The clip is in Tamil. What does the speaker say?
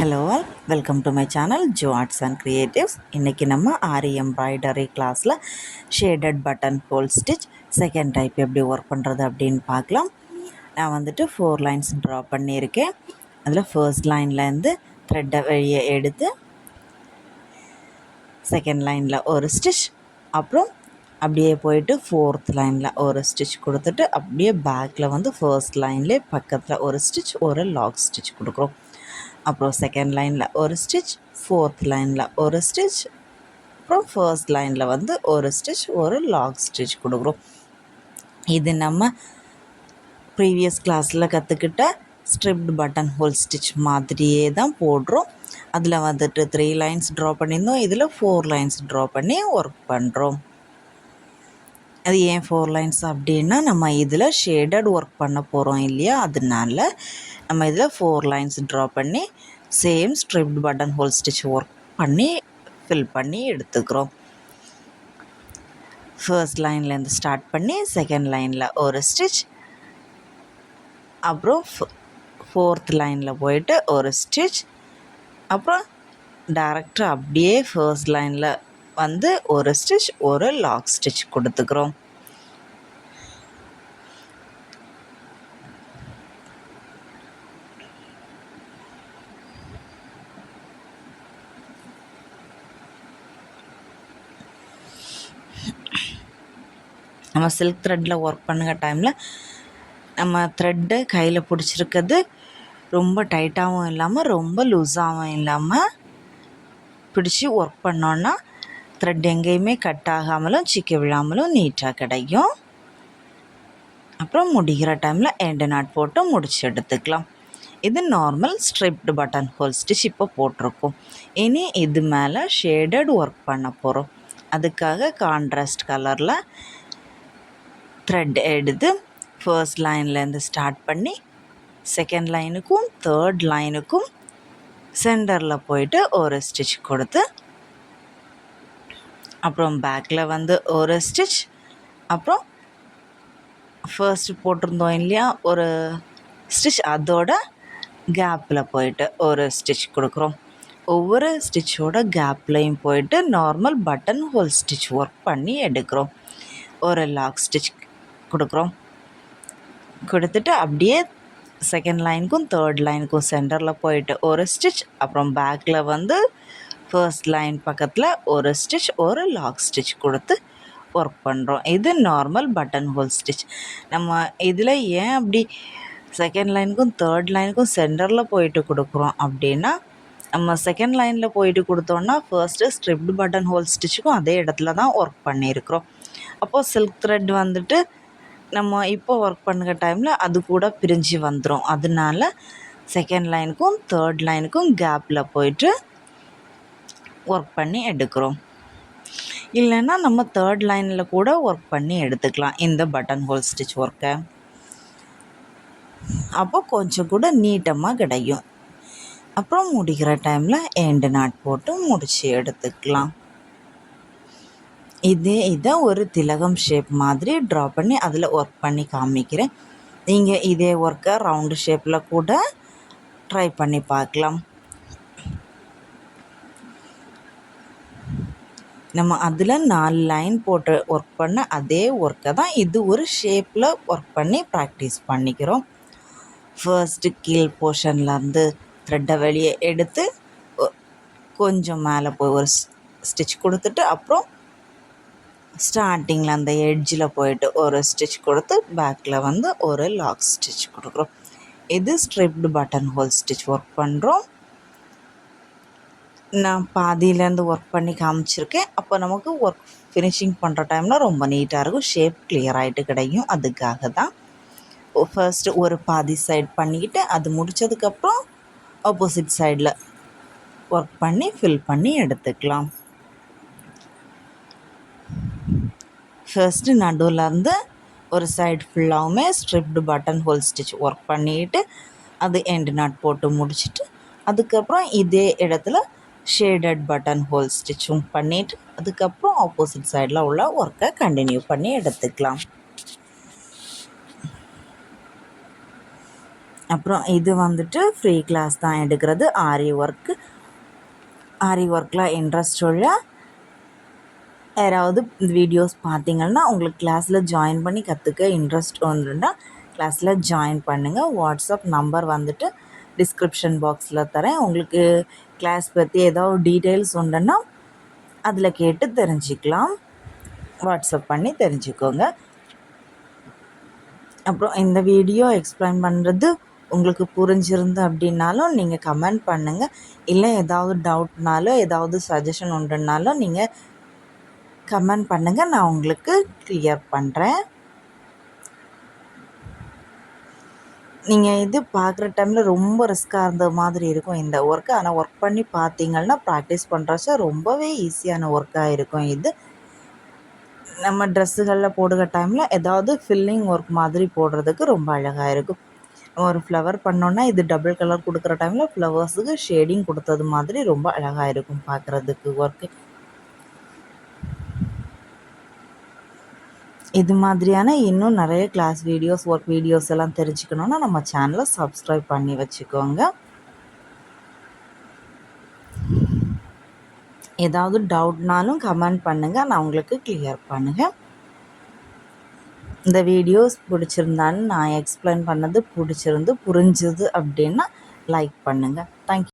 Hello all, welcome to my channel Joe arts and creatives. இன்றைக்கி நம்ம ஆரி எம்ப்ராய்டரி கிளாஸில் shaded button hole stitch second type எப்படி ஒர்க் பண்ணுறது அப்படின்னு பார்க்கலாம். நான் வந்துட்டு 4 லைன்ஸ் ட்ரா பண்ணியிருக்கேன். அதில் ஃபர்ஸ்ட் லைன்லேருந்து த்ரெட்டை வெளியே எடுத்து செகண்ட் லைனில் ஒரு ஸ்டிச், அப்புறம் அப்படியே போயிட்டு ஃபோர்த் லைனில் ஒரு ஸ்டிச் கொடுத்துட்டு அப்படியே பேக்கில் வந்து ஃபர்ஸ்ட் லைன்லேயே பக்கத்தில் ஒரு ஸ்டிச், ஒரு லாக் ஸ்டிச் கொடுக்குறோம். அப்புறம் செகண்ட் லைனில் ஒரு ஸ்டிச், ஃபோர்த் லைனில் ஒரு ஸ்டிச், அப்புறம் ஃபர்ஸ்ட் லைனில் வந்து ஒரு ஸ்டிச், ஒரு லாக் ஸ்டிச் கொடுக்குறோம். இது நம்ம ப்ரீவியஸ் கிளாஸில் கற்றுக்கிட்ட ஸ்ட்ரிப்டு பட்டன் ஹோல் ஸ்டிச் மாதிரியே தான் போடுறோம். அதில் வந்துட்டு 3 லைன்ஸ் ட்ரா பண்ணியிருந்தோம், இதில் 4 லைன்ஸ் ட்ரா பண்ணி ஒர்க் பண்ணுறோம். அது ஏன் 4 லைன்ஸ் அப்படின்னா, நம்ம இதில் ஷேடட் ஒர்க் பண்ண போகிறோம் இல்லையா, அதனால நம்ம இதில் 4 லைன்ஸ் ட்ரா பண்ணி same striped button hole stitch work பண்ணி ஃபில் பண்ணி எடுத்துக்கிறோம். ஃபர்ஸ்ட் லைன்லேருந்து ஸ்டார்ட் பண்ணி செகண்ட் லைனில் ஒரு ஸ்டிச், அப்புறம் ஃபோர்த் லைனில் போயிட்டு ஒரு ஸ்டிச், அப்புறம் டைரெக்டாக அப்படியே ஃபர்ஸ்ட் லைனில் வந்து ஒரு ஸ்டிச், ஒரு லாக் ஸ்டிச் கொடுத்துக்கிறோம். நம்ம சில்க் த்ரெட்டில் ஒர்க் பண்ணுற டைமில் நம்ம த்ரெட்டு கையில் பிடிச்சிருக்கிறது ரொம்ப டைட்டாகவும் இல்லாமல் ரொம்ப லூஸாகவும் இல்லாமல் பிடிச்சி ஒர்க் பண்ணோன்னா த்ரெட் எங்கேயுமே கட் ஆகாமலும் சிக்க விழாமலும் நீட்டாக கிடைக்கும். அப்புறம் முடிகிற டைமில் எண்டு நாட் போட்டு முடிச்சு எடுத்துக்கலாம். இது normal striped button hole stitch இப்போ போட்டிருக்கோம். இனி இது மேலே ஷேடட் ஒர்க் பண்ண போகிறோம். அதுக்காக கான்ட்ராஸ்ட் கலரில் த்ரெட் எடுத்து ஃபர்ஸ்ட் லைன்லேருந்து ஸ்டார்ட் பண்ணி செகண்ட் லைனுக்கும் தேர்ட் லைனுக்கும் சென்டரில் போயிட்டு ஒரு ஸ்டிச் கொடுத்து, அப்புறம் பேக்கில் வந்து ஒரு ஸ்டிச், அப்புறம் ஃபர்ஸ்ட் போட்டிருந்தோம் இல்லையா ஒரு ஸ்டிச், அதோட கேப்பில் போயிட்டு ஒரு ஸ்டிச் கொடுக்குறோம். ஒவ்வொரு ஸ்டிச்சோட கேப்லையும் போயிட்டு normal button hole stitch work பண்ணி எடுக்கிறோம். ஒரு லாக் ஸ்டிச் கொடுக்குறோம். கொடுத்துட்டு அப்படியே செகண்ட் லைனுக்கும் தேர்ட் லைனுக்கும் சென்டரில் போயிட்டு ஒரு ஸ்டிச், அப்புறம் பேக்கில் வந்து ஃபர்ஸ்ட் லைன் பக்கத்தில் ஒரு ஸ்டிச், ஒரு லாக் ஸ்டிச் கொடுத்து ஒர்க் பண்ணுறோம். இது நார்மல் பட்டன் ஹோல் ஸ்டிச். நம்ம இதில் ஏன் அப்படி செகண்ட் லைனுக்கும் தேர்ட் லைனுக்கும் சென்டரில் போயிட்டு கொடுக்குறோம் அப்படின்னா, நம்ம செகண்ட் லைனில் போயிட்டு கொடுத்தோன்னா ஃபர்ஸ்ட்டு ஸ்ட்ரிப்டு பட்டன் ஹோல் ஸ்டிச்சுக்கும் அதே இடத்துல தான் ஒர்க் பண்ணியிருக்கிறோம். அப்போது சில்க் த்ரெட் வந்துட்டு நம்ம இப்போ ஒர்க் பண்ணுற டைமில் அது கூட பிரிஞ்சு வந்துடும். அதனால செகண்ட் லைனுக்கும் தேர்ட் லைனுக்கும் கேப்பில் போயிட்டு ஒர்க் பண்ணி எடுக்கிறோம். இல்லைன்னா நம்ம தேர்ட் லைனில் கூட ஒர்க் பண்ணி எடுத்துக்கலாம் இந்த பட்டன் ஹோல் ஸ்டிச் ஒர்க்கை. அப்போ கொஞ்சம் கூட நீட்டமாக கிடைக்கும். அப்புறம் முடிக்கிற டைமில் எண்டு நாட் போட்டு முடித்து எடுத்துக்கலாம். இதை ஒரு திலகம் ஷேப் மாதிரி ட்ரா பண்ணி அதில் ஒர்க் பண்ணி காமிக்கிறேன். நீங்கள் இதே ஒர்க்கை ரவுண்டு ஷேப்பில் கூட ட்ரை பண்ணி பார்க்கலாம். நம்ம அதில் 4 லைன் போட்டு ஒர்க் பண்ண அதே ஒர்க்கை தான் இது ஒரு ஷேப்பில் ஒர்க் பண்ணி ப்ராக்டிஸ் பண்ணிக்கிறோம். ஃபர்ஸ்ட்டு கீழ் போர்ஷன்லேருந்து த்ரெட்டை வெளியே எடுத்து கொஞ்சம் மேலே போய் ஒரு ஸ்டிச் கொடுத்துட்டு, அப்புறம் ஸ்டார்டிங்கில் அந்த எட்ஜில் போயிட்டு ஒரு ஸ்டிச் கொடுத்து பேக்கில் வந்து ஒரு லாக் ஸ்டிச் கொடுக்குறோம். இது striped button hole stitch work பண்ணுறோம். நான் பாதியிலேருந்து ஒர்க் பண்ணி காமிச்சிருக்கேன். அப்போ நமக்கு ஒர்க் ஃபினிஷிங் பண்ணுற டைமில் ரொம்ப நீட்டாக இருக்கும், ஷேப் கிளியர் ஆகிட்டு கிடைக்கும். அதுக்காக தான் ஃபர்ஸ்ட்டு ஒரு பாதி சைட் பண்ணிக்கிட்டு அது முடித்ததுக்கப்புறம் ஆப்போசிட் சைடில் ஒர்க் பண்ணி ஃபில் பண்ணி எடுத்துக்கலாம். ஃபர்ஸ்ட்டு நடுவிலேருந்து ஒரு சைடு ஃபுல்லாகவுமே striped button hole stitch work பண்ணிவிட்டு அது எண்டு நாட் போட்டு முடிச்சுட்டு, அதுக்கப்புறம் இதே இடத்துல ஷேடட் பட்டன் ஹோல் ஸ்டிச்சும் பண்ணிவிட்டு அதுக்கப்புறம் ஆப்போசிட் சைடில் உள்ள ஒர்க்கை கண்டினியூ பண்ணி எடுத்துக்கலாம். அப்புறம் இது வந்துட்டு ஃப்ரீ கிளாஸ் தான் எடுக்கிறது. ஆரி ஒர்க்கில் இன்ட்ரெஸ்ட் உள்ள யாராவது வீடியோஸ் பார்த்தீங்கன்னா உங்களுக்கு கிளாஸில் ஜாயின் பண்ணி கற்றுக்க இன்ட்ரெஸ்ட் வந்துருந்தா கிளாஸில் ஜாயின் பண்ணுங்கள். வாட்ஸ்அப் நம்பர் வந்துட்டு டிஸ்கிரிப்ஷன் பாக்ஸில் தரேன். உங்களுக்கு கிளாஸ் பற்றி ஏதாவது டீட்டெயில்ஸ் உண்டுன்னா அதில் கேட்டு தெரிஞ்சுக்கலாம். வாட்ஸ்அப் பண்ணி தெரிஞ்சுக்கோங்க. அப்புறம் இந்த வீடியோ எக்ஸ்பிளைன் பண்ணுறது உங்களுக்கு புரிஞ்சிருந்து அப்படின்னாலும் நீங்கள் கமெண்ட் பண்ணுங்கள். இல்லை ஏதாவது டவுட்னாலும் ஏதாவது சஜஷன் உண்டுனாலும் நீங்கள் கமெண்ட் பண்ணுங்கள். நான் உங்களுக்கு கிளியர் பண்ணுறேன். நீங்கள் இது பார்க்குற டைமில் ரொம்ப ரிஸ்க்காக இருந்த மாதிரி இருக்கும் இந்த ஒர்க்கு. ஆனால் ஒர்க் பண்ணி பார்த்தீங்கன்னா ப்ராக்டிஸ் பண்ணுறச்ச ரொம்பவே ஈஸியான ஒர்க்காக இருக்கும் இது. நம்ம ட்ரெஸ்ஸுகளில் போடுகிற டைமில் ஏதாவது ஃபில்லிங் ஒர்க் மாதிரி போடுறதுக்கு ரொம்ப அழகாக இருக்கும். ஒரு ஃப்ளவர் பண்ணோன்னா இது டபுள் கலர் கொடுக்குற டைமில் ஃப்ளவர்ஸுக்கு ஷேடிங் கொடுத்தது மாதிரி ரொம்ப அழகாக இருக்கும் பார்க்குறதுக்கு ஒர்க்கு. இது மாதிரியான இன்னும் நிறைய கிளாஸ் வீடியோஸ் ஒர்க் வீடியோஸ் எல்லாம் தெரிஞ்சுக்கணுன்னா நம்ம சேனலை சப்ஸ்கிரைப் பண்ணி வச்சுக்கோங்க. ஏதாவது டவுட்னாலும் கமெண்ட் பண்ணுங்கள், நான் உங்களுக்கு கிளியர் பண்ணுங்கள். இந்த வீடியோஸ் பிடிச்சிருந்தான்னு நான் எக்ஸ்பிளைன் பண்ணது புரிஞ்சுது அப்படின்னா லைக் பண்ணுங்கள். தேங்க்யூ.